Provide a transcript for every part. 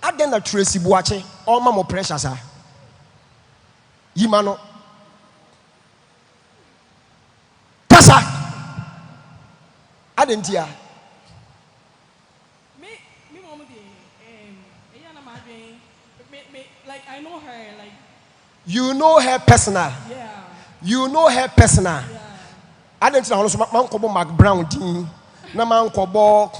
Aden na Tracey Boakye all ma mo pressure sa. Yima no. Kasa. Aden tia. Me mom like I know her like. You know her personal. Yeah. You know her personal. Yeah. Aden tia no so man ko bo Mark Brown din na man ko bo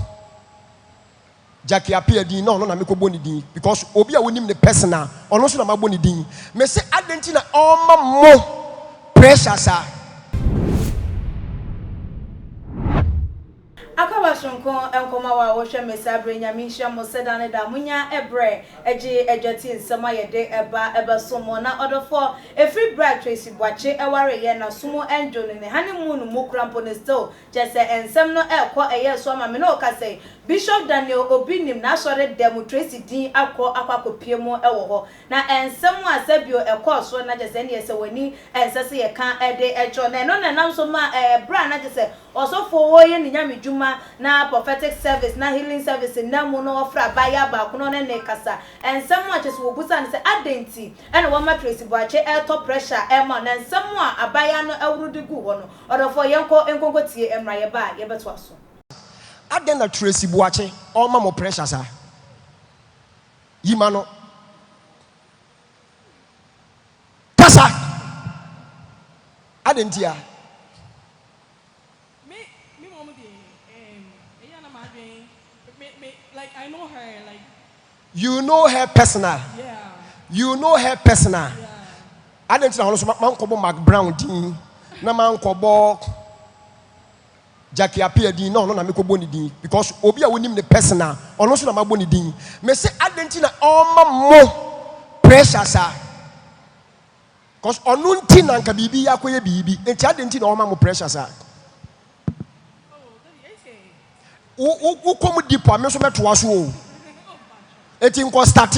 Jackie appear din no na me ko bo ni din because obi a wonim the personal ono so na ma bo ni din me say aden tia na all ma mo pressure sa. Akabashonko enkoma wa wohwe mesabre nyamisha mo sedane da munya ebre eje ejati nsema yede eba somo na odofo every bride Tracey Boakye eware ye na sumo enjo ne honeymoon mu krampo ne still jese ensem no ekọ eye so ma me no ka say Bishop Daniel Obinim na sore dem Tracey din akọ mu ewo ho na ensem asabio ekọ so na jese ne yese wani ensese ye kan ede ejo na no na nam so ma bra na jese osofo wo ye ni nyamedwuma na prophetic service na healing service na mu no ofra baya ba kuno ne kasa ensem a chese wo busa ne se adenti ene wo ma Tracey Boakye top pressure ma na ensem a abaya no awrudi gu ho no odofo yenko tie emra ye ba ye beto aso Aden na Tracey Boakye all ma mo pressure sa. Yima no. Kasa. Aden tia. Like I know her like. You know her personal. Yeah. You know her personal. Yeah. Aden tia no so man ko bo Mark Brown din na man ko bo Jackie appear din no na me ko bo ni din because obi a wonim the personal ono so na ma bo ni din me say aden tia na all ma mo pressure sa. Cause onu nti na nka bibi yakoye bibi enti aden tia na all ma mo pressure sa. Wo kom deep a me so meto aso o eti nko start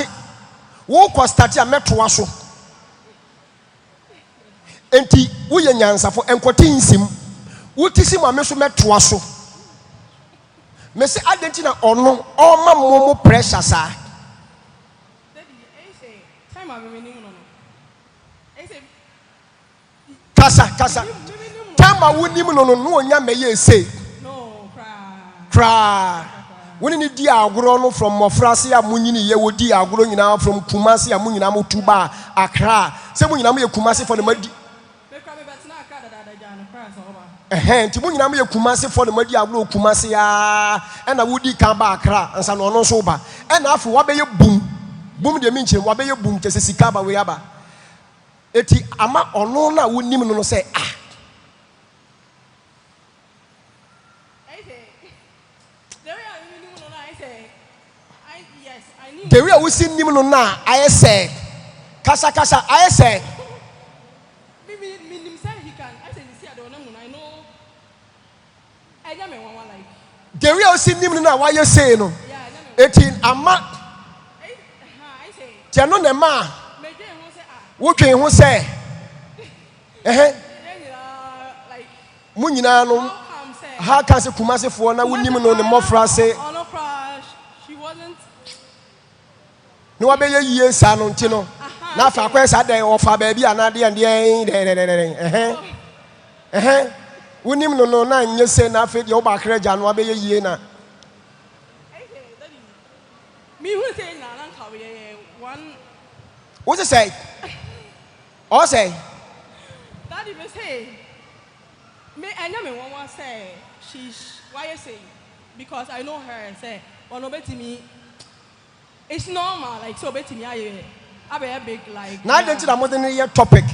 wo ko start a meto aso enti wo ye nyansafo enkote nsim wo tisim a me so meto aso me se adenti na ono all ma mo pressure sa Time I remaining no kasa time a wonim no onya meye say Cry. When you di agro from Mofrasi a Munini, you would di agro from Kumasi a Muninamu Tuba, Accra. Some Muninamu Kumasi for the muddy. A hand to Muninamu Kumasi for the muddy agro Kumasi and a woody Kaba Accra and San Ono Soba. And after Wabe boom the mention, Wabe boom to Sikaba Weaba. Eti ama onona wunim no say ah. The way we see him now, I say, Kasa, I say. He can. I say, I don't know. I know. I don't know like. The way we see him now, why you say no? 18 ama. I say. Tiano ne ma. Who can who say? Like. Munina no. How can say Kumasi for na wunim no ne mofra say? She wasn't. No abeye yie sa no nti no na fa kwesa den ofa ba bia na de wonim no na nye se na fe de oba kraja no abeye yie na me who say na nan ka we one what you say or say daddy be say me anya me one say she's why you say because I know her and say ono betimi. It's normal, like so. Betting me, I be a big like. Now, don't you know more than your topic?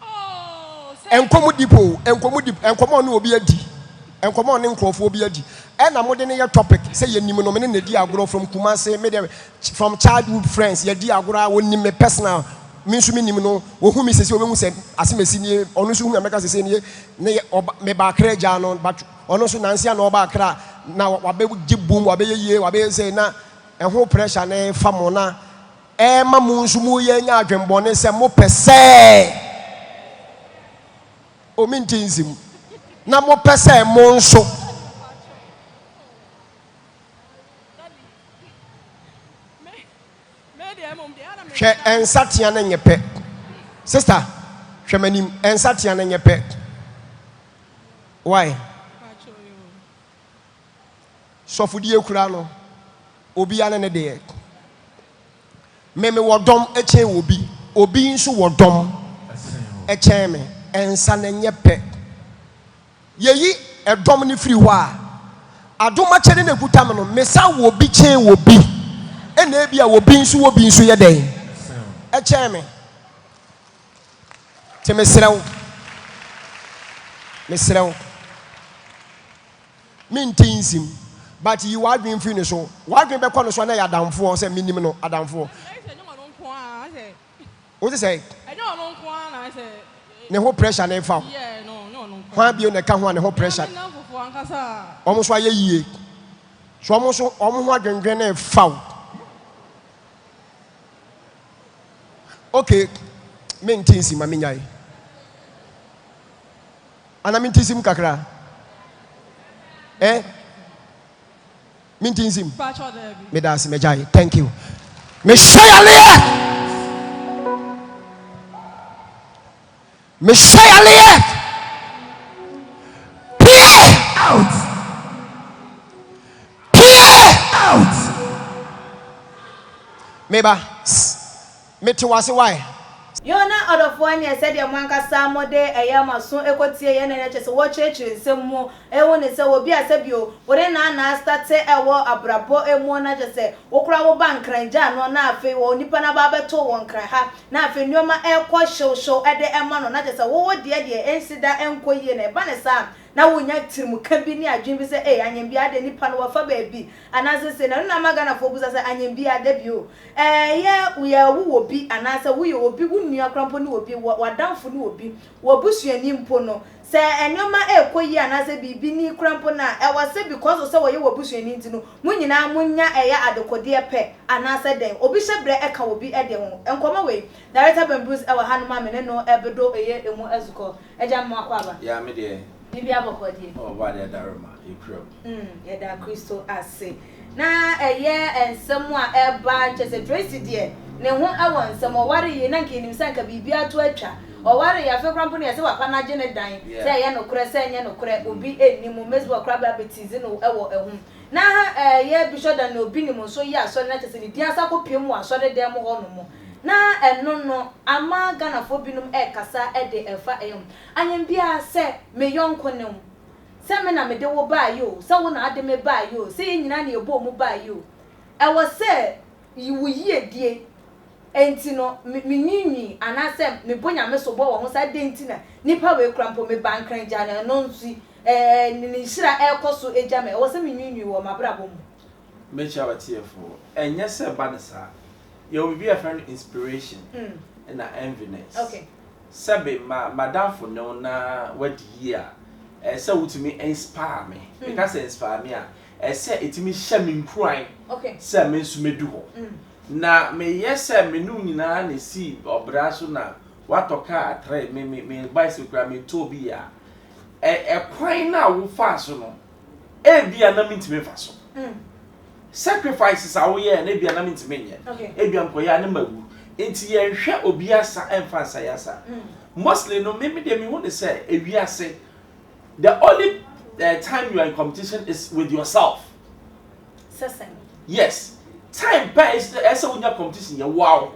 Oh, and come with depot, and come on, will be a D, and come on, and will be a D. And I'm more than your topic. Say your name, the dear grow from Kumasi, from childhood friends. Your dear grow will name me personal. Means to me, no, whom Mrs. Young said, as a senior, on whom America is senior, me back Jano, but also Nancy and Obakra. Now, Wabe Jib Boom, Wabe ye, Wabe say na. And who pressure na famona ma munsumu ye nya adwenbone se mo pese o mintinzim na mo pese mo nso Hwɛ ensatea na nyɛ pɛ. Sister, hwɛ m'anim ensatea na nyɛ pɛ. Why? Sɔfodie kura no. Obi ane ne de. Me wɔ dɔm ɛkyɛn obi. Obi nso wɔ dɔm ɛkyɛn me. Ensa na nyɛ pɛ. Yeyi ɛdɔm ne firi hɔ a. Adoma kyɛne na kuta me no. Mesa wɔ obi kyɛn wɔ bi. Ɛna ebi a wɔ bi nso yɛ dɛn. Ɛkyɛn me. Te mesrɛw. Mintinsim. But you are doing finish so. Why can be called so na adamfo say minimum no adamfo. What is say? I don't I say. Ne ho pressure na fa. Yeah, no. Why be on the ho na ho pressure. Almost why ye. So almost ho adwendwen na fa. Okay. Mintinsim ma menyai. Ana mintinsim kakra. Mintinsim. Medasi mejai. Thank you. Meshayaliye. Peer out. Meba. Metiwase why? Yona odofo said your manka samode eyama so ekotie ye na chese wo chechire nsem mu ewo ne se obi asebio wore na start ewo abrabo emu na chese wokura wo bankranja no na afi wo nipa na ba beto won kran ha na afi nyoma ekọ show ede ema no na chese wo de ensida enkoyie na eba ne sa na wonya tirimuka bi ni adwen bi se anyambi ade nipa no wafa ba bi anase se na magana fo busa se anyambi ade bi o ye wo obi anase wo ye obi wunua krampo ni obi wadanfo ni obi wo busuani mpo no se enyoma ekoyi anase bibi ni krampo na ewase because se wo ye wo busuani nti no munyina munya adekode pe anase den obi hyebre eka obi ede ho enkoma we director Bambus ewa hanuma me no ebedo emu ezuko eja mo akwaba ya me de Bibi abokodi. Oh, ba de daruma ikro. Ye da Kristo ase. Na ensem a eba chese Tracey de ne ho awo nsem o ware ye na nkenim sanka bibi ato atwa. O ware ya fe krampo ne se wa pa na je ne dan. Se ye no kure se nye no kure obi enimu mezu akra ba betizi no ewo ehum. Na ye bishop da no Obinim so ye asore na chese ni dia sako piemu asore dem ho no mo. Na no ama Ghana fo binum kasa de efa eyom anyambia se me yonko ne se me na me de wo ba yo se wo na ade me ba yo se nyina na ebo mu ba yo e wo se yiwu yie die enti no me nyinyi anase me bonya me so bo wo ho sa de enti na nipa we krampo me bankran ja na no nsi ni hira ekoso eja me wo se me nyinyi wo mabrabo mu me cha watiefo enye se ba ne sa you will be a friend inspiration and enviness. Okay. Sabe madam for no na what year say what to me inspire me. Because inspire me say it me share me crying. Okay. Say me so me do ho. Na me yes say me nu nyina na see obra so na what oka atre me bicycle me to bi ya. Crying na wo fa so no. E bia na me ntime fa so. Sacrifices are we and maybe an amintmania. Okay. Ebian Koya Magu. Enti ye hwe obiasa emfa sayasa. Mostly no maybe they want to say say the only time you are in competition is with yourself. Yes. Time is the esa unya competition ya wow.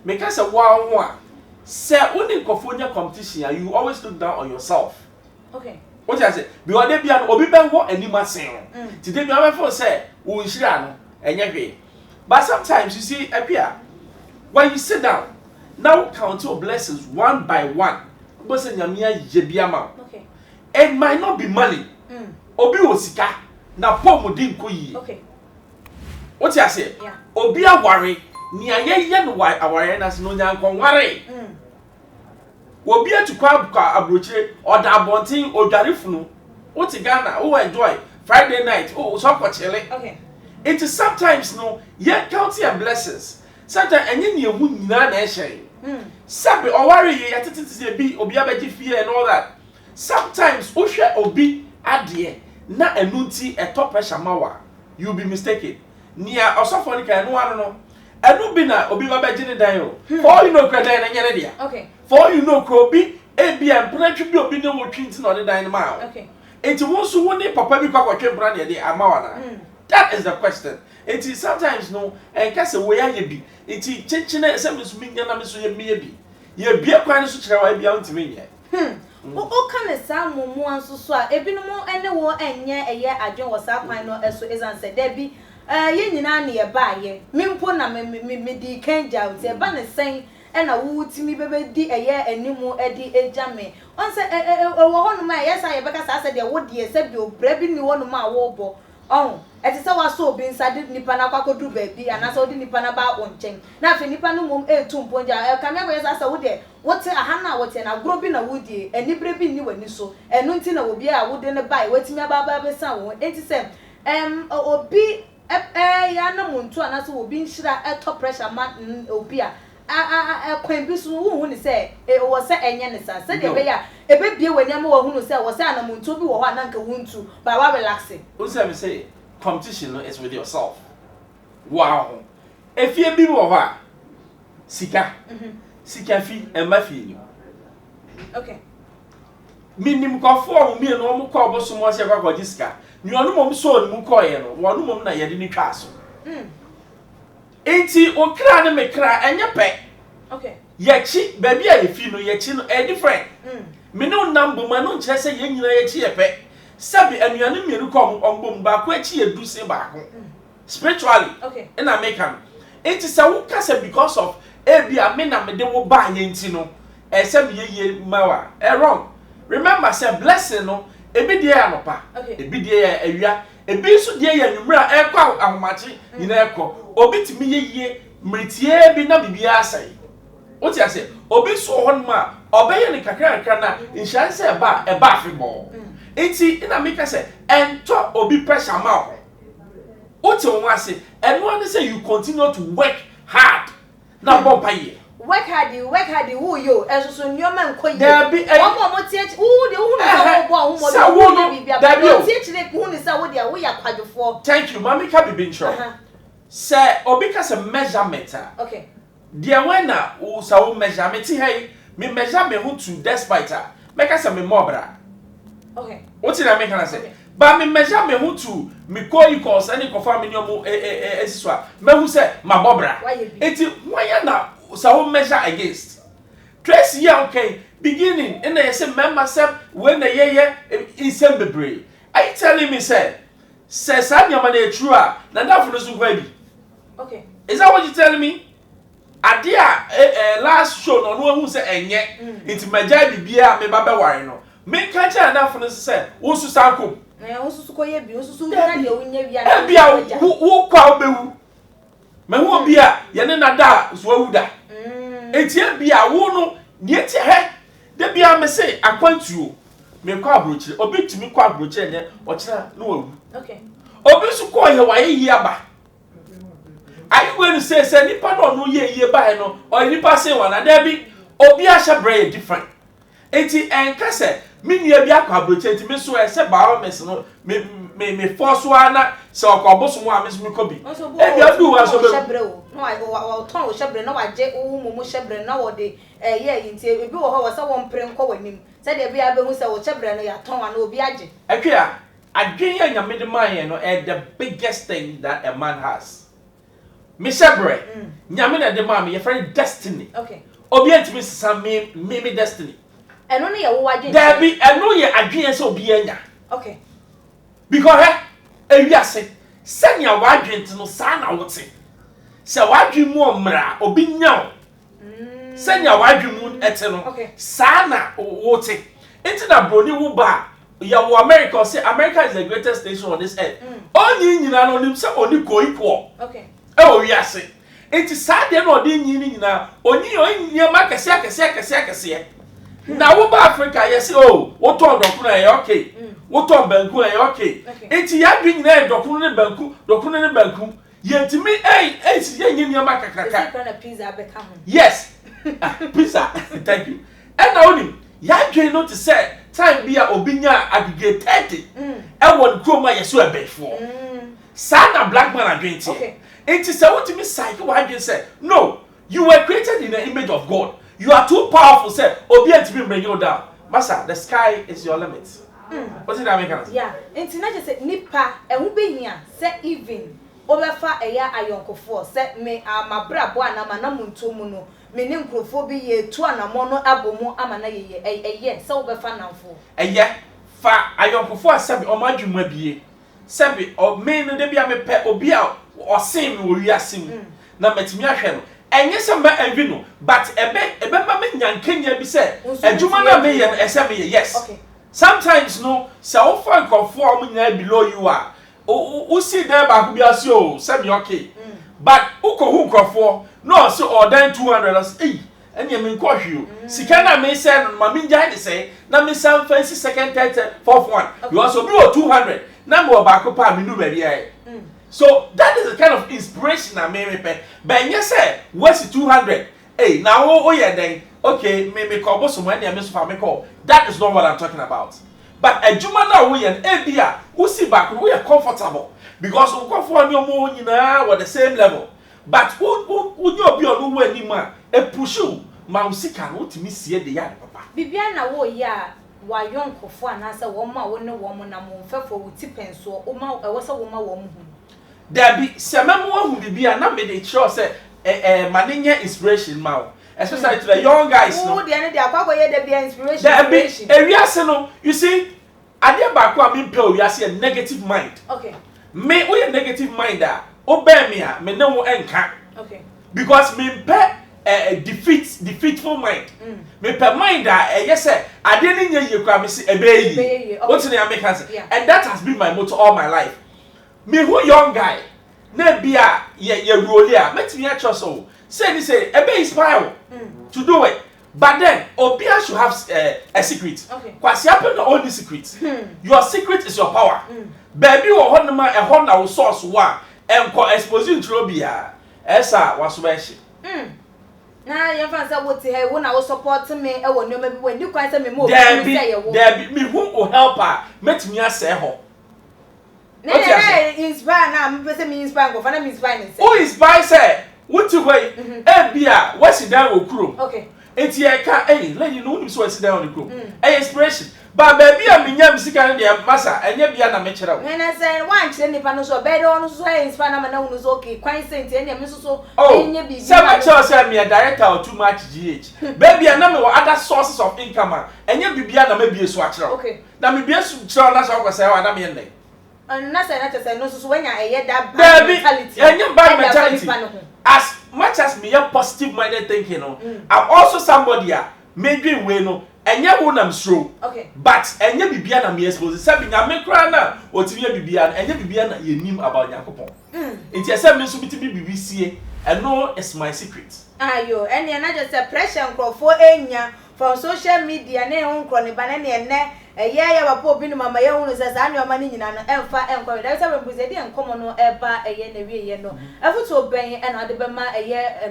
Because a wow one. Say only kofonya competition you always look down on yourself. Okay. What I say? Because they be an obi ben wo anima sen. Today me am say wo nhira no enye hwe. But sometimes you see appear when you sit down now count your blessings one by one. But say nyamia yebiama. Okay. It might not be money. Obi osika na pom di nkoyi. Okay. What I say? Yeah. Obi aware ni ayeye no why aware na se no nyankon ware. Obi atukwa abrochire oda abontin odwarefunu oti Ghana o enjoy Friday night oh so kwachele. Okay. It is sometimes no ye count your blessings sometimes enye ne ehu nyina na ehye sabe oware ye yatetete bi obi abaji fie and all that sometimes o hwe obi ade na enunti a top pressure mawa you be mistaken nia osofo ni kan no ano no ɛno bi na obi ba bɛgye ne dan o for you know kra dan na nyere dia okay for you know kra obi ebia mpratwe bi obi ne wo twinti na ɔde dan ma o okay enti wo so wo ne papa bi kwa kwatwe bra na de ama wana that is the question enti sometimes no enka se wo ya ye bi enti chenchene se me so minya na me so ye me bi ye bia kwan so kyerɛ wa bia ntimi nye o kan ne sa momu anso so a ebinom ene wo enye eye adwen wo sa kwan no eso ezanse da bi ye nyina ne ye ba ye mimpo na me di kanja o te ba ne sen ena wo timi bebe di eye animu edi ejame on se wo hono ma yes aye beka sa se de wo die se bi obra bi ni wono ma wo bo oh eti se wa so obi nsade nipa na kwakodu ba bi anasa odi nipa na ba wo nchen na afi nipa no mom etu mponja ka me go yes asa wo de wote aha na wote na gro bi na wo die enibre bi ni wani so enu nti na wo bi a wo de ne bai watimi aba be san wo enti se obi ya na muntu anasa obi nhira top pressure ma obi a kwan bi so hu ni se wo se enye ne sa se de be ya ebe bie wani am wo hu no se wo se anamuntu bi wo ho ananka wuntu ba wa relaxing o se me say competition is with yourself wow if you be wo ha sika sika fi e ma fi ni okay minim ko fo mi no mo ko oboso mo se kwa sika ni onu mom so ni mu ko ye no wonu mom na ye de ni twa so enti o kra ne me kra enye pe okay ye chi ba bia ye fi no ye chi no e different me no number ma no nche se ye nyina ye chi ye pe sabi anuane mienu ko ombom ba ko chi ye du se ba ko spiritually okay in American enti sa wo ka se because of bia me na me de wo ba ye enti no e se me ye mawa wrong remember say blessing no ebi die ya nopa ebi die ya awia ebi so die ya nwumra ekwa ahomache nyina ekọ obi timi ye mritie bi na bibia asai oti ase obi so hon ma obeye ne kakra na inshanse eba afebo enti ina make say ento obi pressure ma ho oti won ase eno an say you continue to work hard na bomba ye work hard who you esusu nyoma nkoye there be one more tie who de who no bo who mo bibia but tie chire who ni sa wo de wo ya kwadwofo thank you mami ka bibin show say obi ka say measurement okay dia when na wo sa wo measurement hey me measure me who to despite make us me mobra okay what did I make can say but me measure me who to me call you cause any confirm me no esiswa me who say my mobra eti why na so wo measure against Tracey yeah okay beginning in the say member say when the ye insem bebre are you telling me say sa nyama na true na that for so kwa bi okay is that what you telling me adia last show no no hu say enye nti magya bibia me ba be ware no me ka cha na for no say wo su sankom wo su ko ye bi wo su na de wo nya wi na bia wo kwa obewu me hu obi a ye ne na da so awu da etie bia wo no die tie he de bia me say akwantuo me kwa abrochire obi timi kwa abrochire ne o kira no awu okay obi su ko ye wa ye aba are you going to say nipa no ye ba no or nipa say one and there be obi a sha brain different enti enka se me nua bi akwa abroche enti me so e se ba mes no me force ana se okoboso mo a me so me ko bi e bi adu wa so be no wa ton wo shebre no wa je wo mu shebre na wo de ye enti e bi wo ho wo se wo mpre nko wanim se de bia be hu se wo shebre no ya ton wa na obi age akwa adwen ya nyame de man no the biggest thing that a man has me shebre nyame na de man me your friend destiny okay obi antimi sesa me destiny eno ne ye wo adwen there be eno ye adwen se obi anya okay because ewiase senya wadwen ti no sa na wote se wadwen mu omra obi nya senya wadwen mu ete no sa na wote enti na broni wo ba ya wo America say America is the greatest nation on this earth onyi nyina no nim se oni ko equal okay o wiase enti sa de no de nyi ni nyina onyi ma kese na wo ba Africa yes oh wo to ndokunu e okay wo to banku e okay enti ya dwi nyina e dokunu ne banku yentimi si ye nyi ma kakaka yes pizza thank you and now nim ya dwi no to say time bia obinya aggregate 30 e won kroma yeso e before Sana black man adwenti. Okay. It is what to me psycho what you say. No, you were created in the image of God. You are too powerful, say. Obi ntimi bring you down. Masa, the sky is your limit. What's it that make sense? Yeah. Enti na just say nipa ehu behia say even obefa eya ayonkofo say me amabrabo anama na muntomu no me ne nkrofo bi ye tu anamo no abomu amana ye eye say obefa namfo. Eye fa ayonkofo asabi o madwuma bie. Sebi o me no de bia me pe obi a o sen me wi asem. Na matimi ahwe no. Enye se ma envi no, but ebe ma me nyankanya bi se adwuma na me ye no ese me yes. Okay. Sometimes no, se o fa nkofo o nya below you are. O see there ba ku bia se o se me okay. But uko hu nkofo no so order 200 as eh enya me nkwohwe o. Sika na me se no ma me nja de say na me sam fancy second third fourth one. You also be 200. Na me ba ko pa me nu ba bia. So that is the kind of inspiration I made me pay. But you say, what's 200? Hey, now oh yeah then. Okay, me call some money and me call. That is not what I'm talking about. But a Juma now we and Abia who see back we are comfortable because we come for your more you know at the same level. But who you be on no any man a push you Mausika what me see the yard papa. Bibiana wo ya wa yonkofo anasa wo ma wo ne wo mo na mo mfefo wo tipenso o ma e wo se wo ma wo mo hu. There be some who be na me dey sure say manenya inspiration ma especially to the young guys no. Who dey dey akwa ye dey be inspiration. There be ewiase no you see ade ba ko am pe ewiase a negative mind. Okay. Me we a negative mind a obey me a me ne wo enka. Okay. Because me pe defeatful mind. Me pe mind a yes say ade ni nye ye kwa me say ebe yi. What do you make say? And that has been my motto all my life. Me who young guy na bia ye role a metimi a choso say ebe inspire to do it but then obia should have a secret. Okay. Kwasi happen no only secret. Your secret is your power. Baby wo honoma e hon na wo source wa enko expose intro bia esa waso ba hye. Na ye fan say what he wo na wo support me e wo no ma bi when di kwan say me mo there be me who will help her metimi a say ho. Inspire now, me inspire go na me inspire. Who inspire say what to way e bia what sit down okuro. Okay. Enti e ka lady no nim so sit down okuro. Inspiration. But baby a me nyam sika no de masa enye bia na me kire wo. When I say one kire nipa no so be de ono so inspire na na unu so okay kwan sent enye me so enye bi. Say my child say me a director or too much GH. Baby na me other sources of income enye bibia na me bie so a kire. Okay. Na me bie so kire na so ko say wa na me ndai. And na say no so when ya that bad mentality. Bad mentality. As much as me a positive minded thinking I'm also somebody me dream we no enye wo nam sro. Okay. But enye bibia na me expose say bi na me kra na otimi bibia na enye bibia na ye nim about yakopon. Nti ese me so bitimi bibisie and no is my secret. Ayo ene na just a pressure nkrofo enya from social media na ehun kro ne ba na ne ya ba po Obinim mama ya hunu sesa anu ama ni nyina no emfa enkwa da se be buzedi enkomo no eba na wie ye no efuto oben e na de be ma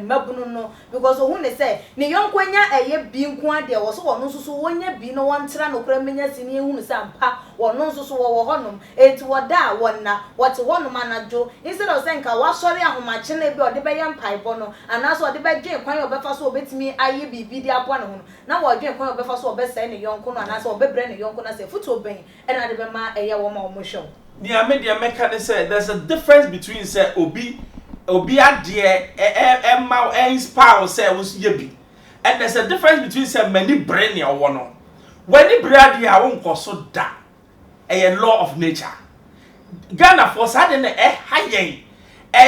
mabunu no because ohun ne say ne yonkwanya bi nko ade wo so wono susu wonya bi no wontra no kra menya sini ehunu sampa wono susu wo honom enti woda wonna wote wonom anajo instead of saying ka wa sori ahomache na bi ode be ye mpaibo no anaso ode be dwen kwan obefa so obetimi aye bibi di apo na hono na wo dwen kwan obefa so obesai ne yonko no anaso obebre ne kuna say futo ben and na de be ma wo ma o show. The media mechanic say there's a difference between say obi adie inspire say was yebi. And there's a difference between say many brain ya wono. When the brain ya won koso da a law of nature. Ghana for sudden hayen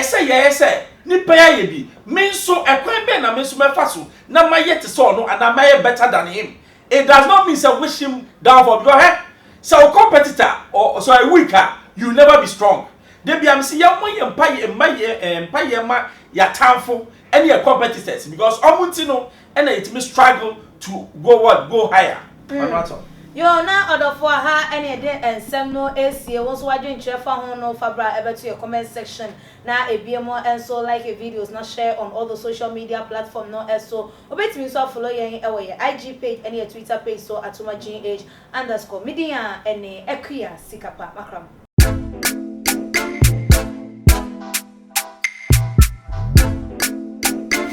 say nipa ya yebi me so ekwan be na me so mefa so na maye te so no and na maye better than him. It does not mean say wish him down for because so a competitor or so a weaker you never be strong. They be am see ya mo empire ma ya tamfo any competitors because omunti no and it me struggle to go higher. Yo na order for her any day and some no AC once wadwen chefa ho no fabra ebe to your comment section na ebiemo and so like a videos not share on all the social media platform no so obetimi so follow yen e your IG page and your Twitter page so @gh_media any Accra sikapa makram.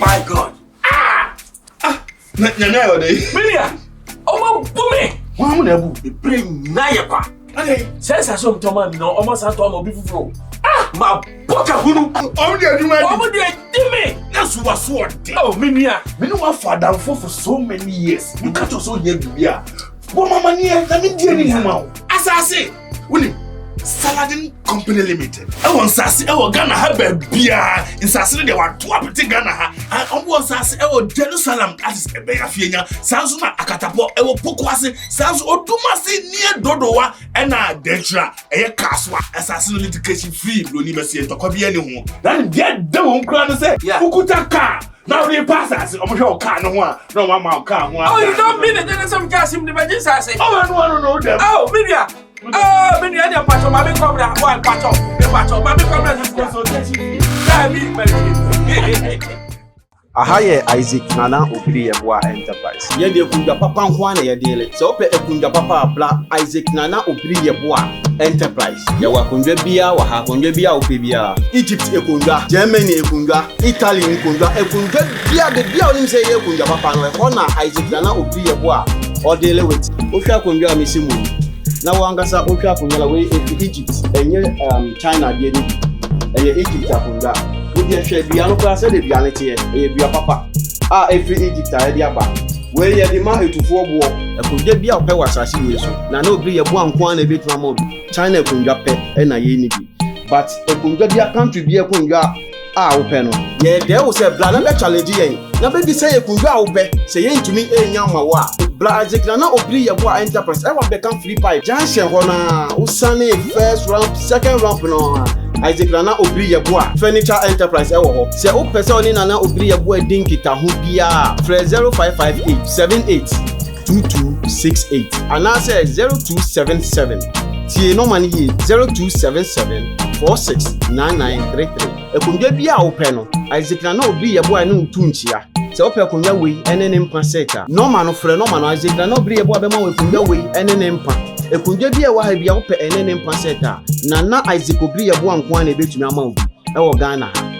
My God. Nyanya yo dey. Minia. Omo bumi. Wa mu na bu. The brain na ye kwa. Okay. Sense aso mtoma mi no omo san to omo bi fufuro. Ma boka hunu. Omo dey aduma di. Omo dey dimi. Na so wa so ode. Oh, Minia. Me no wa father for so many years. You catch us so here bibia. Bo mama ni e na me die ni huma. Asase. Woni Saladin Company Limited. I want Sassy, I want Ghana have a beer in Sassy. They want to appetit Ghana. I want Sassy, I want Jerusalem as a bear fiena. Sansuma Akatapo, I will Pokwasi, Sans Otumasi near Dodowa, and I Dentra, a Kaswa, assassin litigation free, Luniverse to copy anyone. Then get the one crowd and say, Ukuta car. Now they pass us. I'm sure car no one, no one mount car. Oh, you don't mean it? Then some gas him the Majin Sassy. Oh, I don't know them. Oh, Minia. Oh, many other patch of Mammy Cobra, one patch of the patch of Mammy Cobra is consultation. Ahaye Isaac Nana Obiri Yeboah Enterprise. Yede kunja papa nkwa na yedele. Se ope ekunja papa abla Isaac Nana Obiri Yeboah Enterprise. Yawa kunja bia wa ha kunja bia ope bia. Egypt ekunja, Germany ekunja, Italy ekunja bia de bia onim se ye kunja papa no e na Isaac Nana Obiri Yeboah odele with. Ohwa kunja amesimu. Na wangasa ohwa kunja we Egypt enye China de ni. Eye Egypt akunja. We share bia no class de bia nete e bia papa every Egypt a dia ba we ye di ma etufo bo e ko de bia ope wasase we so na Obiri Yeboah nko na betuma mo China e kunja pe e na ye ni bi but e kunja bia country bia kunja ope no ye de wo se bla na be challenge yen na be bi say e kunja ope say ye ntumi enya ma wa bla Isaac Nana Obiri Yeboah Enterprise e wa be kan free pipe junction ho na usane first round second round no Isaac Nana Obiri Yeboah Furniture Enterprise ewo ho. Se o pese oni Nana Obiri Yeboah din kita ho bia. Fre 0558 78 2268. Ana se 0277. Tie no mani ye 0277 469933. Ekunja bia o pe no. Isaac Nana Obiri Yeboah no ntunchia. Se o pe kunja we ene ne mpa seka. No ma no fre no ma no Isaac Nana Obiri Yeboah be ma we kunja we ene ne mpa. Ekunja bia wa ha bia wo pe ene ne mpa seka. Nana Isaac Obiri Yeboah nko na ebetumi ama obi e wo Ghana ha